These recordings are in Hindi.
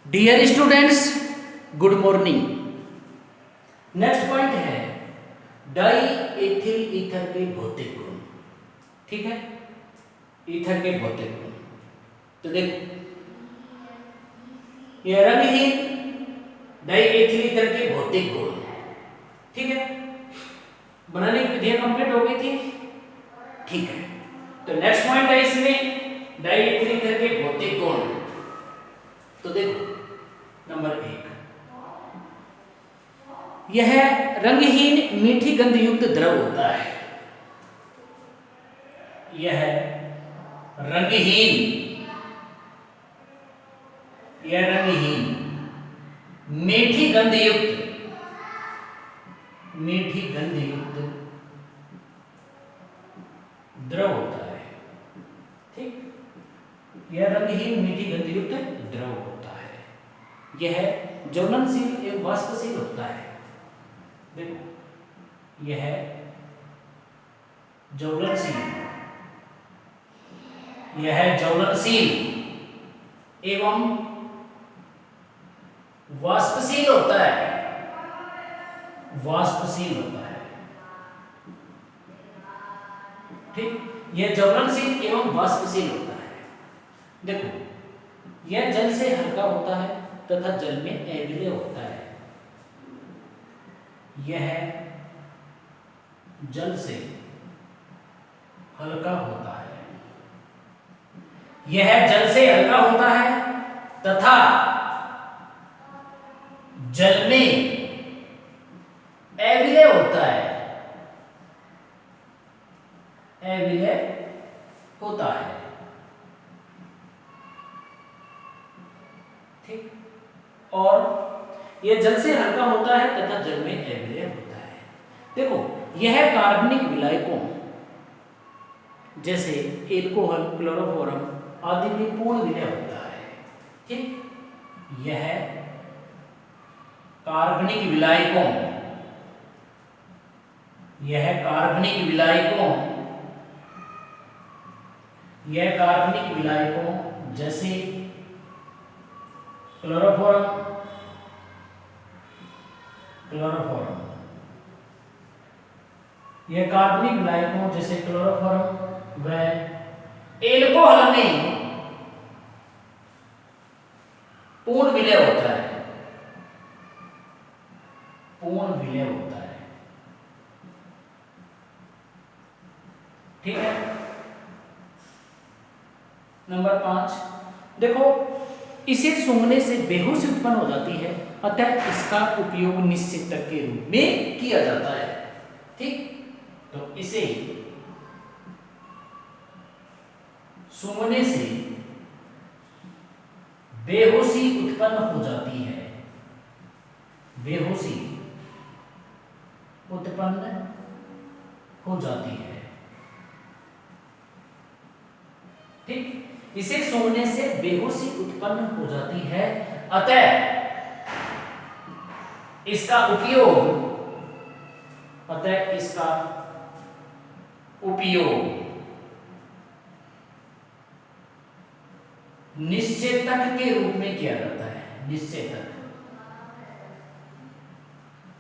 Dear students, good morning. Next point है डाई एथिल ईथर के भौतिक गुण। ठीक है, ईथर के भौतिक गुण। तो देखो, यह रंगहीन डाई एथिल ईथर के भौतिक गुण। ठीक है, बनाने की विधियां कंप्लीट हो गई थी। ठीक है, तो नेक्स्ट पॉइंट है इसमें डाई एथिल ईथर के भौतिक गुण। तो देखो, नंबर 1, यह रंगहीन मीठी गंध युक्त द्रव होता है। यह रंगहीन मीठी गंध युक्त द्रव होता है। ठीक, यह रंगहीन मीठी गंध युक्त द्रव होता है। यह ज्वलनशील एवं वाष्पशील होता है। देखो, यह ज्वलनशील एवं वाष्पशील होता है। ठीक, यह ज्वलनशील एवं वाष्पशील होता है। देखो, यह जल से हल्का होता है तथा जल में अविलेय होता है। यह जल से हल्का होता है तथा जल में अविलेय होता है। ठीक, और यह जल से हल्का होता है तथा जल में अविलेय होता है। देखो, यह कार्बनिक विलायकों जैसे एल्कोहल, क्लोरोफॉर्म आदि में पूर्ण विलय होता है। ठीक, यह कार्बनिक विलायकों जैसे क्लोरोफॉर्म यह कार्बनिक विलायकों जैसे क्लोरोफॉर्म व एल्कोहल में पूर्ण विलय होता है। ठीक है, नंबर 5, देखो, इसे सूंघने से बेहोशी उत्पन्न हो जाती है, अतः इसका उपयोग निश्चेतक के रूप में किया जाता है। ठीक, तो इसे सूंघने से बेहोशी उत्पन्न हो जाती है। ठीक, इसे सूंघने से बेहोशी उत्पन्न हो जाती है, अतः इसका उपयोग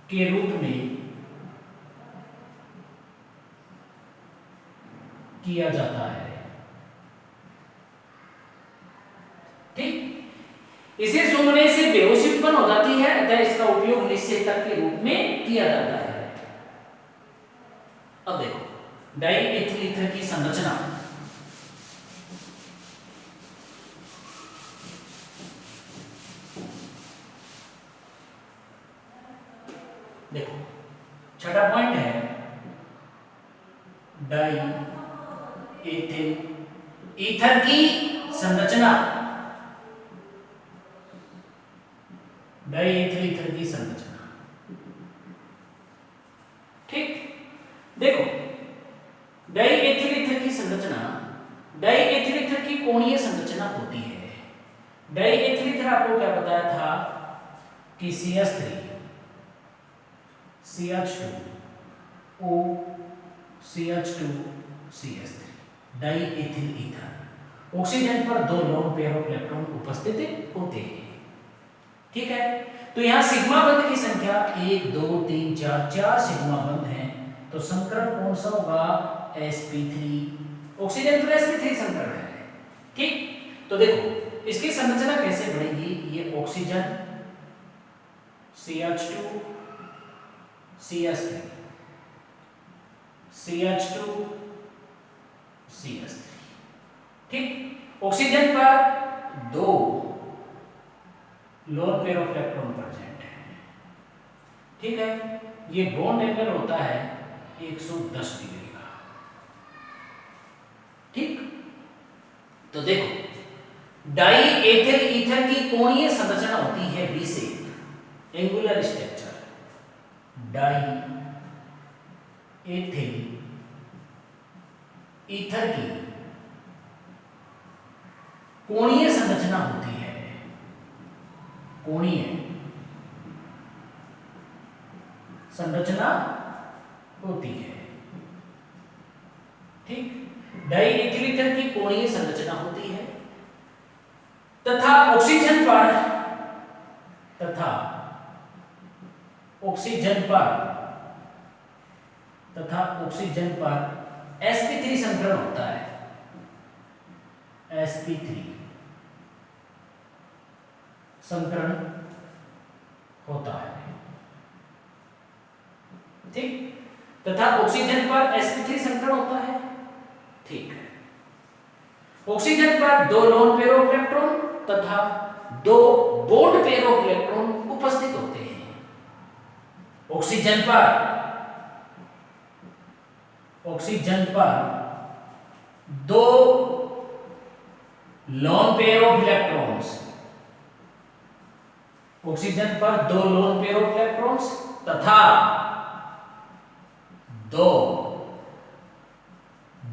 निश्चेतक के रूप में किया जाता है। ठीक, इसे सूंघने से बेहोशी उत्पन्न हो जाती है, अतः इसका उपयोग निश्चेतक के रूप में किया जाता है। अब देखो, डाई एथिल ईथर की संरचना। देखो, छठा पॉइंट है डाई एथिल ईथर की संरचना। ठीक, देखो, डाई एथिल ईथर की कोणीय संरचना होती है। डाई एथिल ईथर आपको क्या बताया था कि CH3 CH2O CH2 CH3 die ethyl ether. Oxygen पर 2 लोन पेयर ऑफ इलेक्ट्रॉन उपस्थित होते हैं। ठीक है, तो यहां सिग्मा बंध की संख्या 1 2 3 4 4 सिग्मा बंध हैं, तो संकरण कौन सा होगा? sp3, ऑक्सीजन तो sp3 संकरण है। ठीक, तो देखो इसकी संरचना कैसे बनेगी? ये oxygen CH2 CH3 CH2 CH3। ठीक, ऑक्सीजन पर 2 lone pair of electron present है। ठीक है, ये बॉन्ड एंगल होता है 110 डिग्री का। ठीक, तो देखो डाई एथिल ईथर की कोणीय संरचना होती है V shape angular structure. Die ethyl ether की कोणीय संरचना होती है, कोणीय संरचना होती है। ठीक, डाई एथिल ईथर की कोणीय संरचना होती है तथा ऑक्सीजन पर sp3 संकरण होता है। sp3 संकरण होता है। ठीक, तथा ऑक्सीजन पर sp3 संकरण होता है। ठीक है, ऑक्सीजन पर 2 लोन पेयर ऑफ इलेक्ट्रॉन तथा 2 बॉन्ड पेयर ऑफ इलेक्ट्रॉन उपस्थित होते हैं। ऑक्सीजन पर 2 lone pair of electrons, oxygen पर 2 लोन पेयर ऑफ इलेक्ट्रॉन्स तथा 2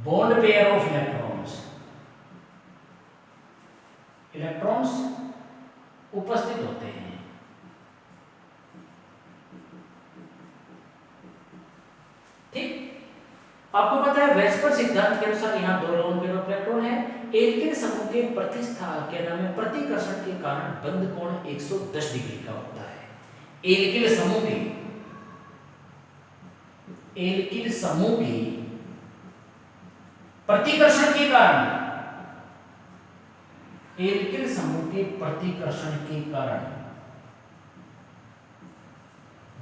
बॉन्ड पेयर ऑफ इलेक्ट्रॉन्स उपस्थित होते हैं। ठीक, आपको पता है वेस्पर सिद्धांत के अनुसार यहां 2 लोन पेयर ऑफ इलेक्ट्रॉन है। एल्किन समूह के प्रतिकर्षण के कारण बंध कोण 110 डिग्री का होता है। एल्किन समूह के प्रतिकर्षण के कारण, एल्किन समूह के प्रतिकर्षण के कारण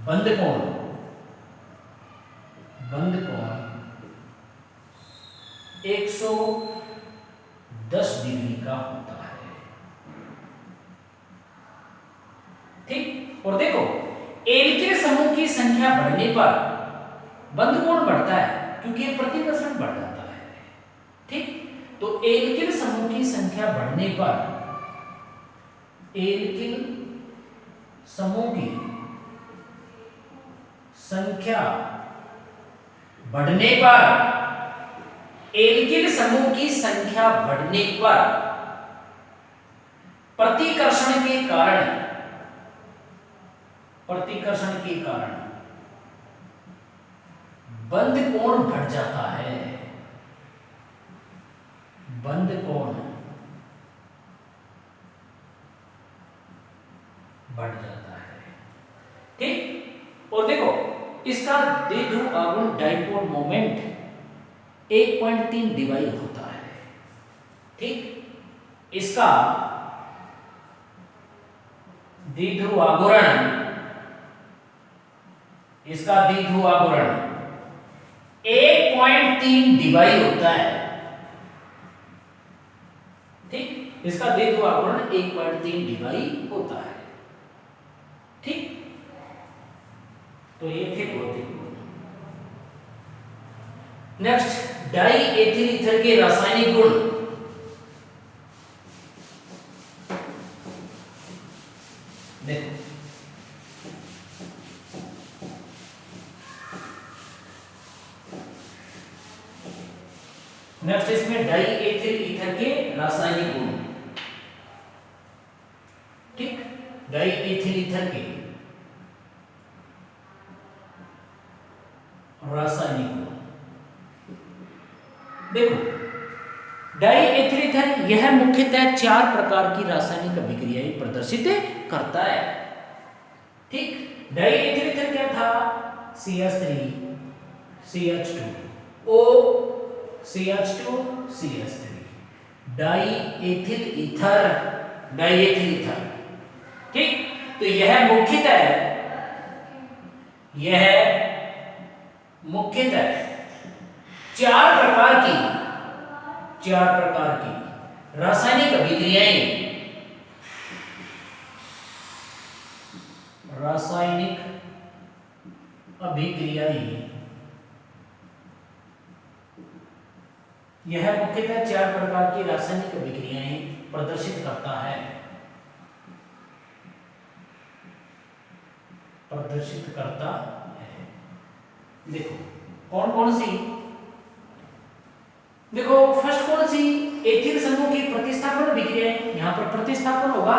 बंध कोण 110 डिग्री का होता है। ठीक, और देखो एल्किन समूह की संख्या बढ़ने पर बंध कोण बढ़ता है क्योंकि प्रतिकर्षण बढ़ जाता है। ठीक, तो एल्किन समूह की संख्या बढ़ने पर, एल्किन समूह की संख्या बढ़ने पर, एल्किन समूह की संख्या बढ़ने पर प्रतिकर्षण के कारण बंध कोण बढ़ जाता है। बंध कोण बढ़ जाता है। ठीक, और देखो इसका द्विध्रुव आघूर्ण डाइपोल मोमेंट 1.3 डिवाई होता है। ठीक, इसका द्विध्रुव आघूर्ण 1.3 डिवाई होता है। ठीक, इसका द्विध्रुव आघूर्ण 1.3 डिवाई होता है। ठीक, तो ये थे भौतिक गुण। नेक्स्ट डाई एथिल ईथर के रासायनिक गुण। देखो नेक्स्ट इसमें डाई एथिल ईथर के रासायनिक गुण। ठीक, डाई एथिल ईथर के रासायनिक गुण। देखो डाई एथिल ईथर यह मुख्यतः 4 प्रकार की रासायनिक अभिक्रियाएं प्रदर्शित करता है। ठीक, डाई एथिल ईथर क्या था? CH3 CH2 O CH2 CH3 die ethyl ether, die ethyl ether. ठीक, तो यह मुख्यतः 4 प्रकार की रासायनिक अभिक्रियाएं यह मुख्यतः 4 प्रकार की रासायनिक अभिक्रियाएं प्रदर्शित करता है। देखो कौन कौन सी, देखो फर्स्ट कौन सी? एथिल समूह की प्रतिस्थापन अभिक्रियाएं। यहां पर प्रतिस्थापन होगा,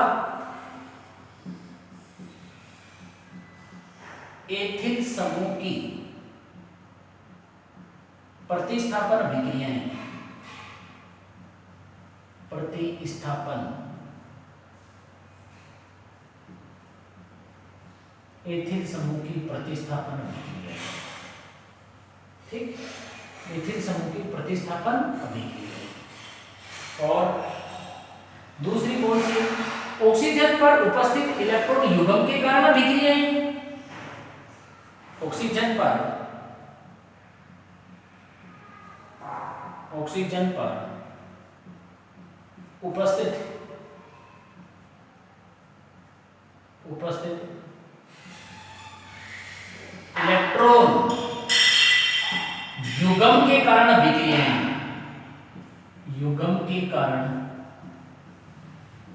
एथिल समूह की प्रतिस्थापन अभिक्रियाएं, एथिल समूह की प्रतिस्थापन अभिक्रिया। ठीक, एथिल समूह की प्रतिस्थापन अभिक्रिया। और दूसरी कौन सी? ऑक्सीजन पर उपस्थित इलेक्ट्रॉन युग्म के कारण अभिक्रियाएं। ऑक्सीजन पर उपस्थित इलेक्ट्रॉन युग्म के कारण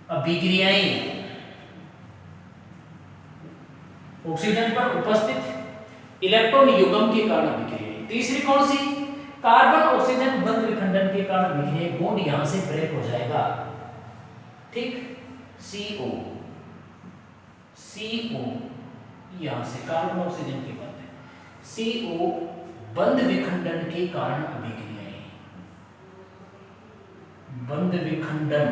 अभिक्रियाएं, ऑक्सीजन पर उपस्थित इलेक्ट्रॉन युग्म के कारण अभिक्रियाएं। तीसरी कौन सी? कार्बन ऑक्सीजन बंध विखंडन के कारण अभिक्रियाएं। बॉन्ड यहां से ब्रेक हो जाएगा। ठीक, CO यहां से कार्बन ऑक्सीजन के बंध, CO बंध विखंडन के कारण अभिक्रियाएं, बंध विखंडन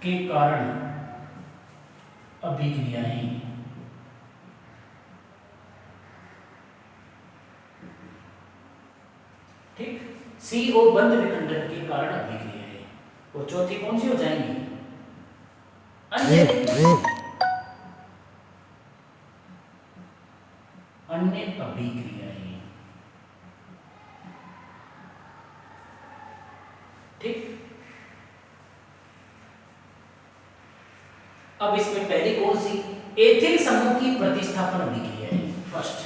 के कारण अभिक्रियाएं। ठीक, CO बंध विखंडन के कारण अभिक्रियाएं। और चौथी कौन सी हो जाएंगी? अन्य अभिक्रियाएं। ठीक, अब इसमें पहली कौन सी? एथिल समूह की प्रतिस्थापन अभिक्रियाएं। फर्स्ट,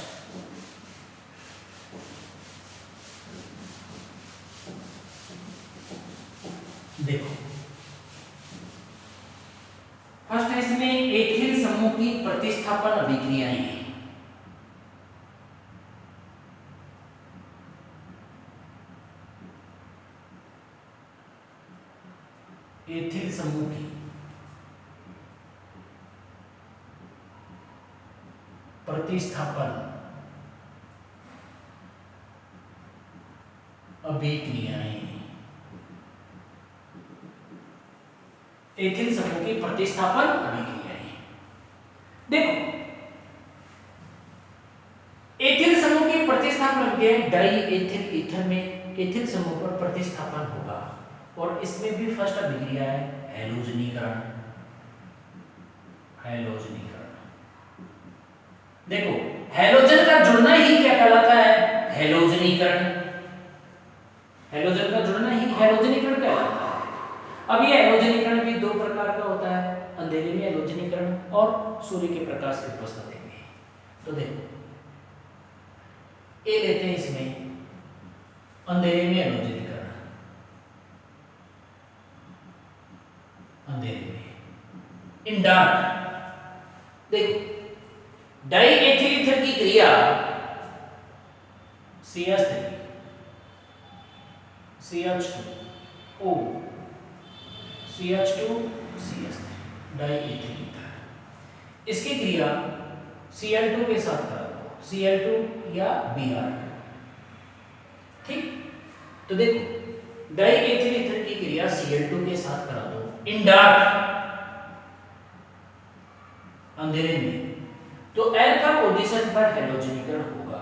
देखो फर्स्ट है इसमें एथिल समूह की प्रतिस्थापन अभिक्रियाएं। एथिल समूह की प्रतिस्थापन अभिक्रियाएं। एथिल समूह की प्रतिस्थापन अभिक्रियाएं। देखो एथिल समूह की प्रतिस्थापन अभिक्रियाएं डाई एथिल ईथर में एथिल समूह पर प्रतिस्थापन होगा। और इसमें भी फर्स्ट अभिक्रिया है हैलोजनीकरण। देखो हैलोजन का जुड़ना ही क्या कहलाता है? हैलोजनीकरण। हैलोजन का जुड़ना ही हैलोजनीकरण कहलाता है। अब ये हैलोजनीकरण भी 2 प्रकार का होता है, अंधेरे में हैलोजनीकरण और सूर्य के प्रकाश की उपस्थिति में। तो देखो ए लेते हैं, इसमें अंधेरे में हैलोजनीकरण, अंधेरे में इन डार्क। देखो डाई एथिल ईथर की क्रिया CH3 CH2O CH2 CH3 die ethyl ether. इसकी क्रिया Cl2 के साथ करा दो, Cl2 या Br। ठीक, तो देखो डाई एथिल ईथर की क्रिया Cl2 के साथ करा दो इन डार्क, अंधेरे में, तो अल्फा पोजीशन पर हैलोजनीकरण होगा।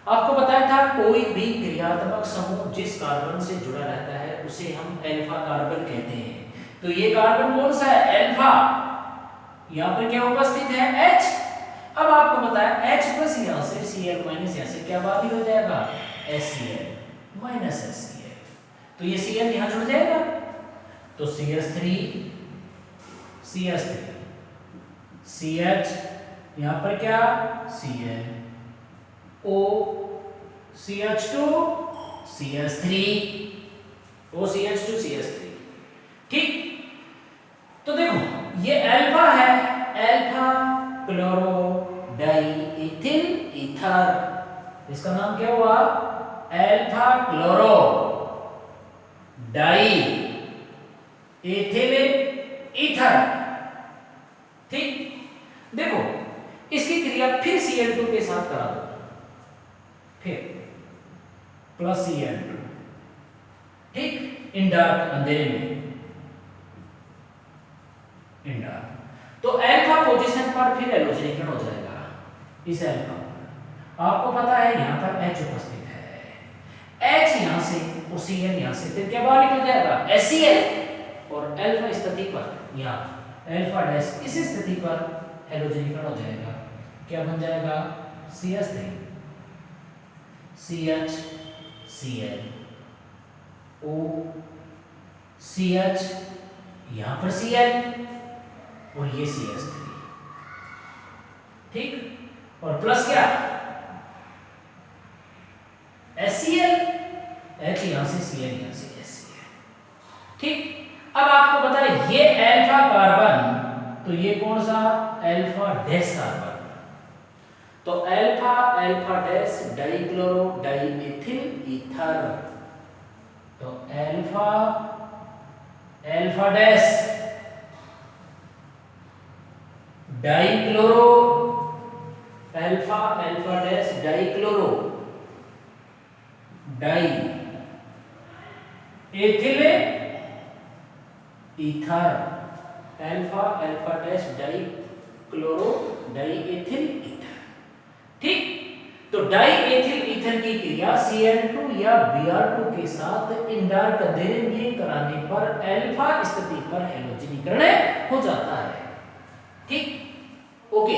आपको बताया था कोई भी क्रियात्मक समूह जिस कार्बन से जुड़ा रहता है उसे हम अल्फा कार्बन कहते हैं। तो ये कार्बन कौन सा है? अल्फा। यहाँ पर क्या उपस्थित है? H। अब आपको बताया H प्लस यहाँ से Cl माइनस यहाँ से क्या बाहर हो जाएगा? HCl माइनस HCl, तो ये Cl यहाँ जुड़ जाएगा, तो CH3 CH3 CH, यहाँ पर क्या? Cl O CH2 CH3 O CH2 CH3, ठीक। तो देखो ये अल्फा है, alpha chloro die ethyl ether, इसका नाम क्या हुआ? Alpha chloro die ethyl ether, ठीक। देखो इसकी क्रिया फिर Cl2 के साथ करा दो, फिर प्लस Cl2, ठीक, इन डार्क, अंधेरे में, इन डार्क। तो अल्फा पोजीशन पर फिर हैलोजनीकरण हो जाएगा इस अल्फा पर। आपको पता है यहां पर H उपस्थित है, H यहां से और Cl यहां से, फिर क्या बाहर निकल जाएगा? HCl, और अल्फा स्थिति पर यहां अल्फा डैश इस स्थिति पर हैलोजनीकरण हो जाएगा, क्या बन जाएगा? CH3 CH Cl O CH, यहां पर Cl और ये CH3, ठीक, और प्लस क्या? HCl, H यहां से Cl यहां से HCl, ठीक। अब आपको पता है ये अल्फा कार्बन, तो ये कौन सा? अल्फा डैश कार्बन, तो alpha alpha dash dichloro di ethyl ether, तो alpha alpha dash dichloro, alpha alpha dash dichloro di ethyl ether, alpha alpha dash di chloro di ethyl ether, ठीक। तो डाई एथिल ईथर की क्रिया Cl2 या Br2 के साथ इंडार्क अंधेरे में कराने पर अल्फा स्थिति पर हैलोजनीकरण हो जाता है, ठीक, ओके।